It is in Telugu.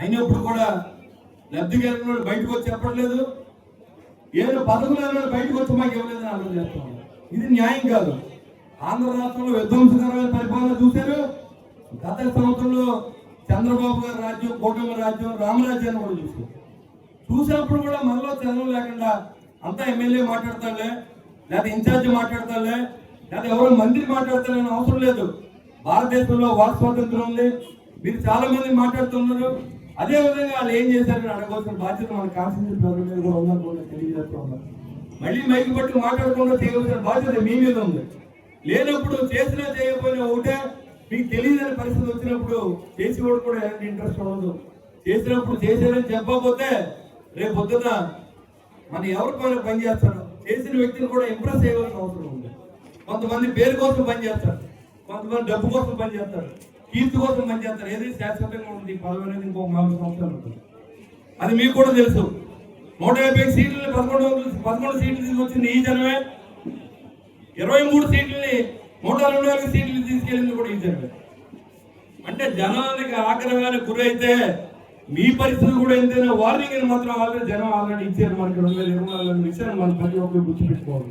అయినప్పుడు కూడా లబ్ధిదారులు బయటకు వచ్చి చెప్పట్లేదు, ఏదో పదవులు బయటకు వచ్చి మాకు ఇవ్వలేదని ఆలోచన చేస్తున్నాం. ఇది న్యాయం కాదు. ఆంధ్ర రాష్ట్రంలో విధ్వంసకరమైన పరిపాలన చూశారు. గత సంవత్సరంలో చంద్రబాబు గారి రాజ్యం, కూటమి రాజ్యం, రామరాజ్యాన్ని కూడా చూసినప్పుడు కూడా మనలో చలనం లేకుండా అంతా ఎమ్మెల్యే మాట్లాడతాలే, లేదా ఇన్ఛార్జి మాట్లాడతాలే, లేదా ఎవరో మంత్రి మాట్లాడతారని అవసరం లేదు. భారతదేశంలో వాక్ స్వాతంత్రం ఉంది. మీరు చాలా మంది మాట్లాడుతున్నారు. అదే విధంగా వాళ్ళు ఏం చేశారని అడగవలసిన బాధ్యత మన కాన్స్టిట్యూషన్ ప్రజల మీద కూడా ఉందని కూడా తెలియజేస్తూ ఉన్నారు. మళ్ళీ మైకి పట్టి మాట్లాడకుండా చేయవలసిన బాధ్యత మీ మీద ఉంది. లేనప్పుడు చేసినా చేయకపోయినా ఒకటే, మీకు తెలియదని పరిస్థితి వచ్చినప్పుడు చేసేవాడు కూడా ఎలాంటి ఇంట్రెస్ట్ ఉండదు. చేసినప్పుడు చేసేదని చెప్పకపోతే రేపు పొద్దున మన ఎవరిపైన పని చేస్తారు, చేసిన వ్యక్తిని కూడా ఇంప్రెస్ చేయవలసిన అవసరం ఉంది. కొంతమంది పేరు కోసం పనిచేస్తారు, కొంతమంది డబ్బు కోసం పనిచేస్తారు, కీర్తి కోసం పనిచేస్తారు. ఏది శాశ్వతంగా ఉంటుంది, పదవి అనేది ఇంకొక 4 సంవత్సరాలు ఉంటుంది. అది మీకు కూడా తెలుసు. 150 సీట్లని 11 సీట్లు తీసుకొచ్చింది ఈ జనమే. 23 సీట్లని 124 సీట్లు తీసుకెళ్ళింది కూడా ఈ జనమే. అంటే జనానికి ఆగ్రహానికి గురైతే మీ పరిస్థితి కూడా ఎంతైనా వార్నింగ్ మాత్రం జనం ఆల్రెడీ ఇచ్చారు. మనకి 2024 విషయాన్ని మనం ప్రతి ఒక్కరు గుర్తుపెట్టుకోవాలి.